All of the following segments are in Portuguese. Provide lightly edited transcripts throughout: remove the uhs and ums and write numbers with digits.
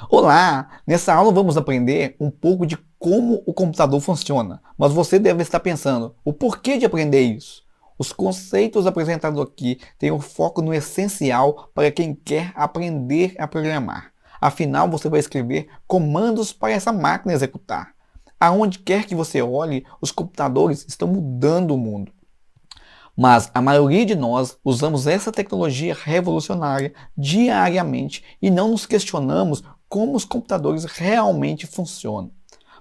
Olá! Nessa aula vamos aprender um pouco de como o computador funciona, mas você deve estar pensando, o porquê de aprender isso? Os conceitos apresentados aqui têm o foco no essencial para quem quer aprender a programar. Afinal, você vai escrever comandos para essa máquina executar. Aonde quer que você olhe, os computadores estão mudando o mundo. Mas a maioria de nós usamos essa tecnologia revolucionária diariamente e não nos questionamos como os computadores realmente funcionam.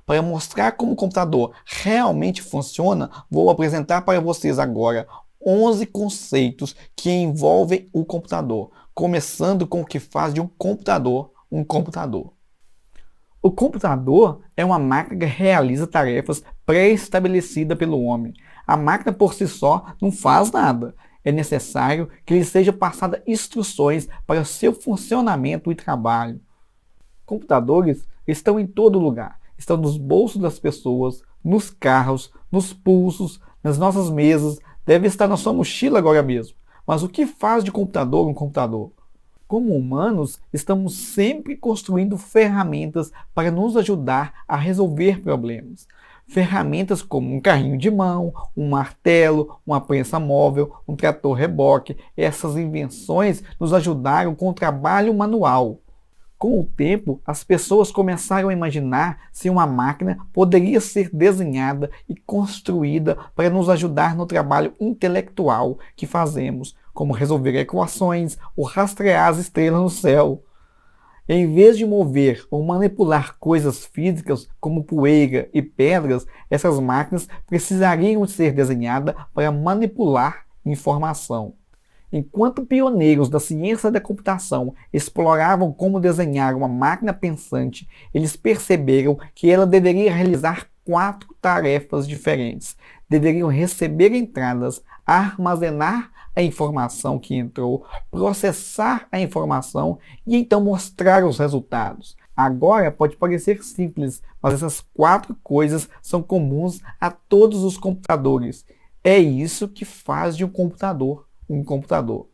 Para mostrar como o computador realmente funciona, vou apresentar para vocês agora 11 conceitos que envolvem o computador, começando com o que faz de um computador um computador. O computador é uma máquina que realiza tarefas pré-estabelecidas pelo homem. A máquina por si só não faz nada. É necessário que lhe seja passada instruções para seu funcionamento e trabalho. Computadores estão em todo lugar. Estão nos bolsos das pessoas, nos carros, nos pulsos, nas nossas mesas. Deve estar na sua mochila agora mesmo. Mas o que faz de computador um computador? Como humanos, estamos sempre construindo ferramentas para nos ajudar a resolver problemas. Ferramentas como um carrinho de mão, um martelo, uma prensa móvel, um trator reboque. Essas invenções nos ajudaram com o trabalho manual. Com o tempo, as pessoas começaram a imaginar se uma máquina poderia ser desenhada e construída para nos ajudar no trabalho intelectual que fazemos, como resolver equações ou rastrear as estrelas no céu. Em vez de mover ou manipular coisas físicas como poeira e pedras, essas máquinas precisariam ser desenhadas para manipular informação. Enquanto pioneiros da ciência da computação exploravam como desenhar uma máquina pensante, eles perceberam que ela deveria realizar 4 tarefas diferentes. Deveriam receber entradas, armazenar a informação que entrou, processar a informação e então mostrar os resultados. Agora pode parecer simples, mas essas 4 coisas são comuns a todos os computadores. É isso que faz de um computador um computador.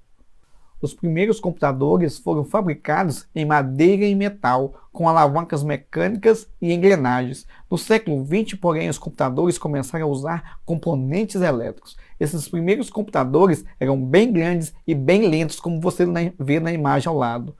Os primeiros computadores foram fabricados em madeira e metal, com alavancas mecânicas e engrenagens. No século XX, porém, os computadores começaram a usar componentes elétricos. Esses primeiros computadores eram bem grandes e bem lentos, como você vê na imagem ao lado.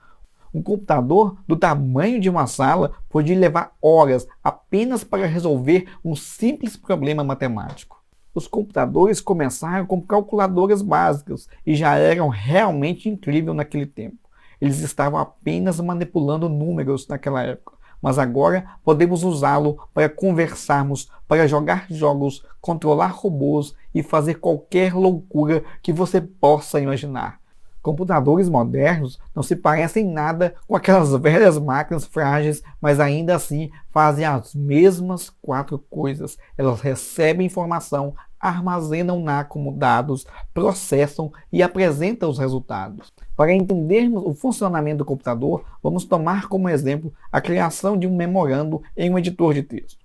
Um computador do tamanho de uma sala podia levar horas apenas para resolver um simples problema matemático. Os computadores começaram com calculadoras básicas e já eram realmente incríveis naquele tempo. Eles estavam apenas manipulando números naquela época, mas agora podemos usá-lo para conversarmos, para jogar jogos, controlar robôs e fazer qualquer loucura que você possa imaginar. Computadores modernos não se parecem nada com aquelas velhas máquinas frágeis, mas ainda assim fazem as mesmas 4 coisas. Elas recebem informação, armazenam-na como dados, processam e apresentam os resultados. Para entendermos o funcionamento do computador, vamos tomar como exemplo a criação de um memorando em um editor de texto.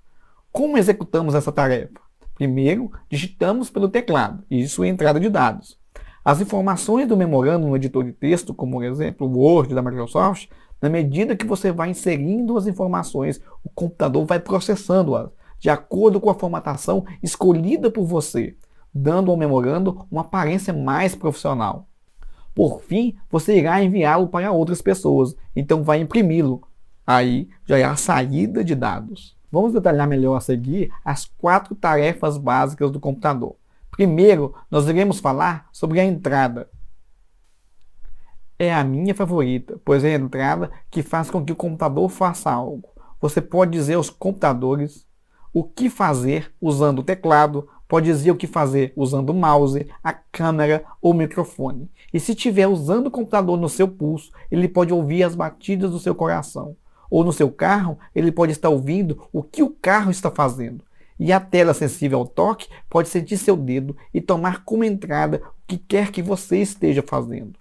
Como executamos essa tarefa? Primeiro, digitamos pelo teclado, isso é entrada de dados. As informações do memorando no editor de texto, como por exemplo o Word da Microsoft, na medida que você vai inserindo as informações, o computador vai processando-as, de acordo com a formatação escolhida por você, dando ao memorando uma aparência mais profissional. Por fim, você irá enviá-lo para outras pessoas, então vai imprimi-lo. Aí já é a saída de dados. Vamos detalhar melhor a seguir as 4 tarefas básicas do computador. Primeiro, nós iremos falar sobre a entrada. É a minha favorita, pois é a entrada que faz com que o computador faça algo. Você pode dizer aos computadores o que fazer usando o teclado, pode dizer o que fazer usando o mouse, a câmera ou o microfone. E se estiver usando o computador no seu pulso, ele pode ouvir as batidas do seu coração. Ou no seu carro, ele pode estar ouvindo o que o carro está fazendo. E a tela sensível ao toque pode sentir seu dedo e tomar como entrada o que quer que você esteja fazendo.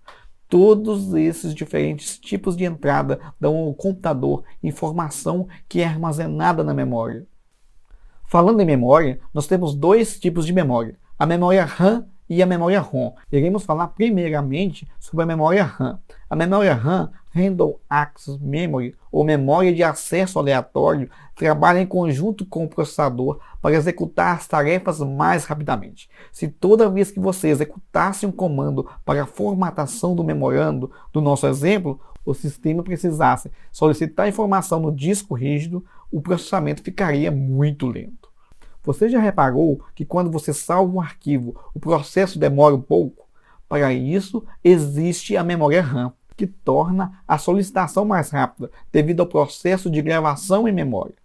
Todos esses diferentes tipos de entrada dão ao computador informação que é armazenada na memória. Falando em memória, nós temos 2 tipos de memória, a memória RAM e a memória ROM. Iremos falar primeiramente sobre a memória RAM. A memória RAM, Random Access Memory, ou memória de acesso aleatório, trabalha em conjunto com o processador para executar as tarefas mais rapidamente. Se toda vez que você executasse um comando para a formatação do memorando do nosso exemplo, o sistema precisasse solicitar informação no disco rígido, o processamento ficaria muito lento. Você já reparou que quando você salva um arquivo, o processo demora um pouco? Para isso, existe a memória RAM, que torna a solicitação mais rápida devido ao processo de gravação em memória.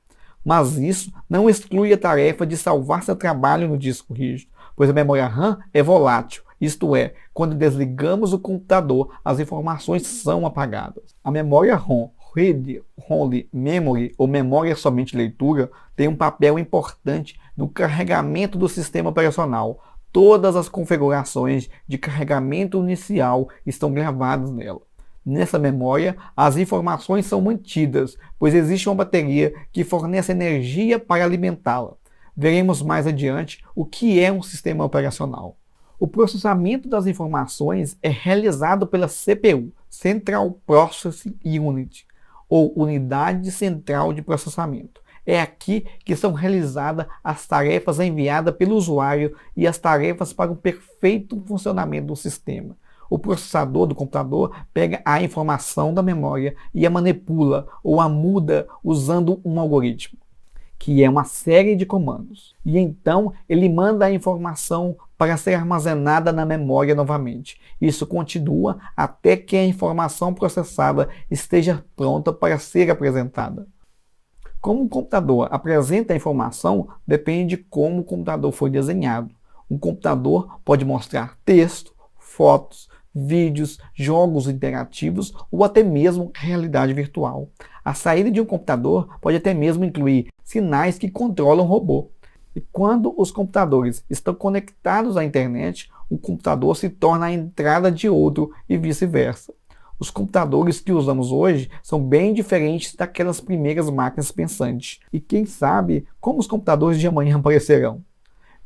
Mas isso não exclui a tarefa de salvar seu trabalho no disco rígido, pois a memória RAM é volátil, isto é, quando desligamos o computador, as informações são apagadas. A memória ROM, Read Only Memory, ou memória somente leitura, tem um papel importante no carregamento do sistema operacional. Todas as configurações de carregamento inicial estão gravadas nela. Nessa memória, as informações são mantidas, pois existe uma bateria que fornece energia para alimentá-la. Veremos mais adiante o que é um sistema operacional. O processamento das informações é realizado pela CPU, Central Processing Unit, ou Unidade Central de Processamento. É aqui que são realizadas as tarefas enviadas pelo usuário e as tarefas para o perfeito funcionamento do sistema. O processador do computador pega a informação da memória e a manipula ou a muda usando um algoritmo, que é uma série de comandos. E então ele manda a informação para ser armazenada na memória novamente. Isso continua até que a informação processada esteja pronta para ser apresentada. Como o computador apresenta a informação, depende de como o computador foi desenhado. Um computador pode mostrar texto, fotos, vídeos, jogos interativos ou até mesmo realidade virtual. A saída de um computador pode até mesmo incluir sinais que controlam o robô. E quando os computadores estão conectados à internet, o computador se torna a entrada de outro e vice-versa. Os computadores que usamos hoje são bem diferentes daquelas primeiras máquinas pensantes. E quem sabe como os computadores de amanhã aparecerão?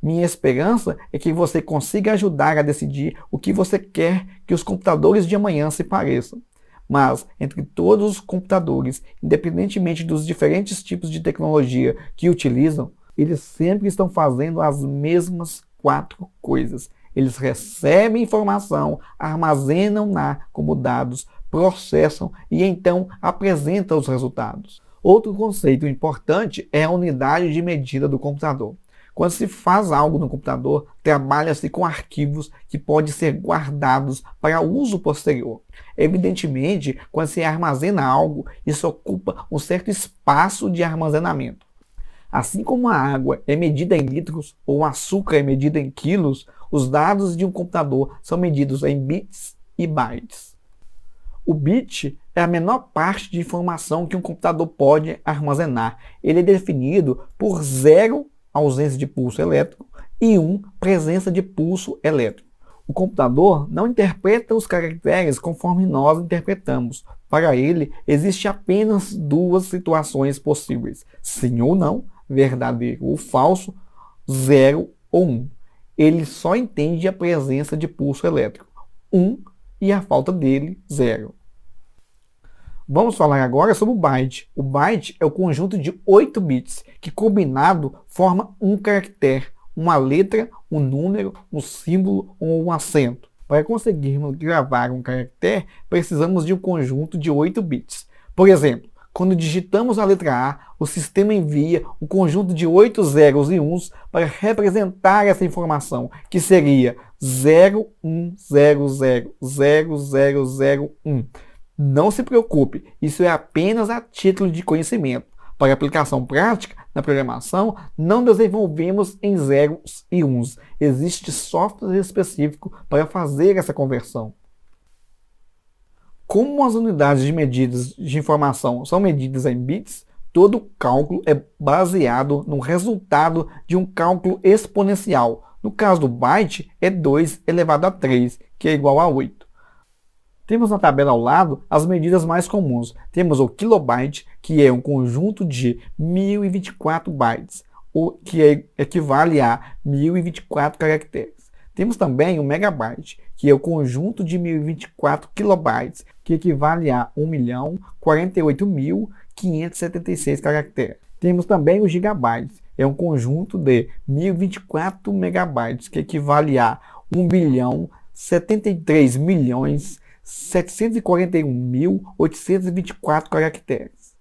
Minha esperança é que você consiga ajudar a decidir o que você quer que os computadores de amanhã se pareçam. Mas, entre todos os computadores, independentemente dos diferentes tipos de tecnologia que utilizam, eles sempre estão fazendo as mesmas 4 coisas. Eles recebem informação, armazenam-na como dados, processam e então apresentam os resultados. Outro conceito importante é a unidade de medida do computador. Quando se faz algo no computador, trabalha-se com arquivos que podem ser guardados para uso posterior. Evidentemente, quando se armazena algo, isso ocupa um certo espaço de armazenamento. Assim como a água é medida em litros ou o açúcar é medido em quilos, os dados de um computador são medidos em bits e bytes. O bit é a menor parte de informação que um computador pode armazenar. Ele é definido por 0, ausência de pulso elétrico, e 1, presença de pulso elétrico. O computador não interpreta os caracteres conforme nós interpretamos. Para ele, existe apenas 2 situações possíveis: sim ou não, verdadeiro ou falso, 0 ou 1. Ele só entende a presença de pulso elétrico, 1, e a falta dele, 0. Vamos falar agora sobre o byte. O byte é o conjunto de 8 bits, que combinado forma um caractere, uma letra, um número, um símbolo ou um acento. Para conseguirmos gravar um caractere, precisamos de um conjunto de 8 bits. Por exemplo, quando digitamos a letra A, o sistema envia um conjunto de 8 zeros e 1s para representar essa informação, que seria 01000001. Não se preocupe, isso é apenas a título de conhecimento. Para aplicação prática, na programação, não desenvolvemos em zeros e uns. Existe software específico para fazer essa conversão. Como as unidades de medidas de informação são medidas em bits, todo cálculo é baseado no resultado de um cálculo exponencial. No caso do byte, é 2 elevado a 3, que é igual a 8. Temos na tabela ao lado as medidas mais comuns. Temos o kilobyte, que é um conjunto de 1024 bytes, o que equivale a 1024 caracteres. Temos também o megabyte, que é o conjunto de 1024 kilobytes, que equivale a 1.048.576 caracteres. Temos também o gigabyte, é um conjunto de 1024 megabytes, que equivale a 1.073.741.824 caracteres.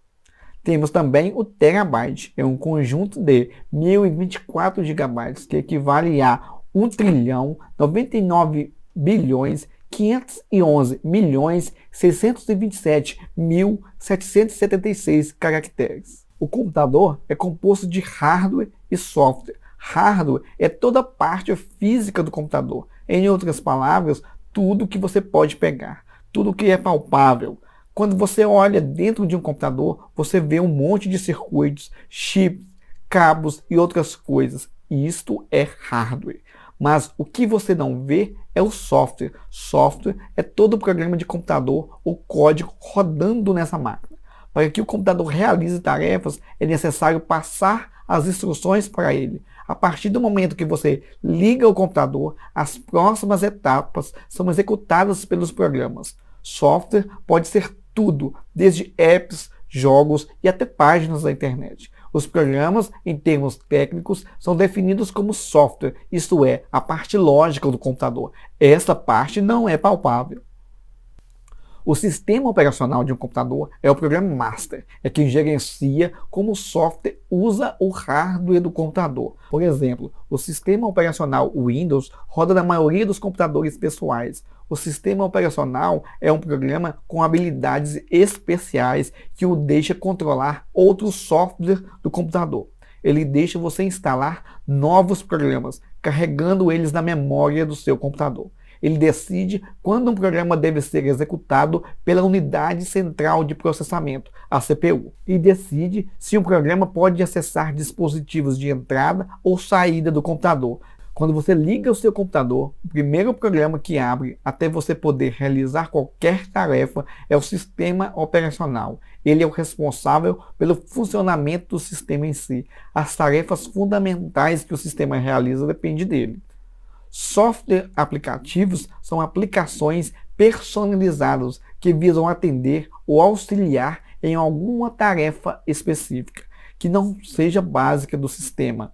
Temos também o terabyte, é um conjunto de 1024 gigabytes, que equivale a 1.099.511.627.776 caracteres. O computador é composto de hardware e software. Hardware é toda a parte física do computador. Em outras palavras, tudo que você pode pegar, tudo que é palpável. Quando você olha dentro de um computador, você vê um monte de circuitos, chips, cabos e outras coisas. Isto é hardware. Mas o que você não vê é o software. Software é todo o programa de computador ou código rodando nessa máquina. Para que o computador realize tarefas, é necessário passar as instruções para ele. A partir do momento que você liga o computador, as próximas etapas são executadas pelos programas. Software pode ser tudo, desde apps, jogos e até páginas da internet. Os programas, em termos técnicos, são definidos como software, isto é, a parte lógica do computador. Essa parte não é palpável. O sistema operacional de um computador é o programa master, é quem gerencia como o software usa o hardware do computador. Por exemplo, o sistema operacional Windows roda na maioria dos computadores pessoais. O sistema operacional é um programa com habilidades especiais que o deixa controlar outros softwares do computador. Ele deixa você instalar novos programas, carregando eles na memória do seu computador. Ele decide quando um programa deve ser executado pela unidade central de processamento, a CPU, e decide se um programa pode acessar dispositivos de entrada ou saída do computador. Quando você liga o seu computador, o primeiro programa que abre até você poder realizar qualquer tarefa é o sistema operacional. Ele é o responsável pelo funcionamento do sistema em si. As tarefas fundamentais que o sistema realiza dependem dele. Software aplicativos são aplicações personalizadas que visam atender ou auxiliar em alguma tarefa específica, que não seja básica do sistema.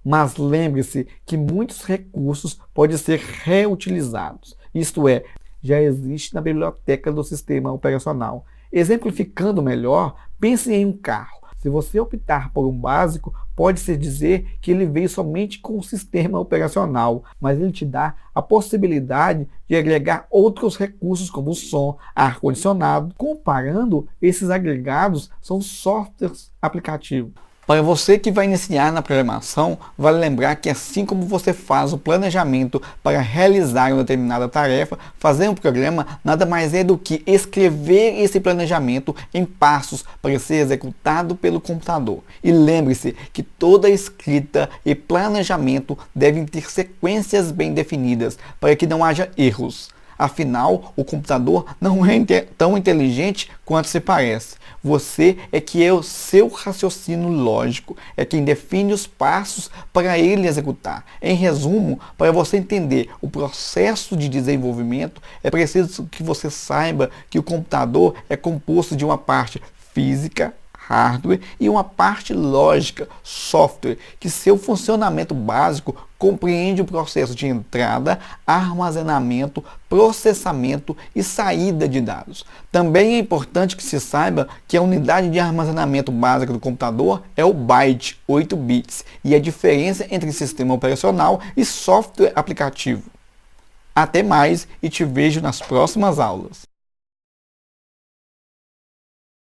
Mas lembre-se que muitos recursos podem ser reutilizados, isto é, já existe na biblioteca do sistema operacional. Exemplificando melhor, pense em um carro. Se você optar por um básico, pode-se dizer que ele veio somente com o sistema operacional, mas ele te dá a possibilidade de agregar outros recursos como som, ar-condicionado. Comparando, esses agregados são softwares aplicativos. Para você que vai iniciar na programação, vale lembrar que assim como você faz o planejamento para realizar uma determinada tarefa, fazer um programa nada mais é do que escrever esse planejamento em passos para ser executado pelo computador. E lembre-se que toda escrita e planejamento devem ter sequências bem definidas para que não haja erros. Afinal, o computador não é tão inteligente quanto se parece. Você é que é o seu raciocínio lógico, é quem define os passos para ele executar. Em resumo, para você entender o processo de desenvolvimento, é preciso que você saiba que o computador é composto de uma parte física, hardware, e uma parte lógica, software, que seu funcionamento básico compreende o processo de entrada, armazenamento, processamento e saída de dados. Também é importante que se saiba que a unidade de armazenamento básica do computador é o byte, 8 bits, e a diferença entre sistema operacional e software aplicativo. Até mais e te vejo nas próximas aulas.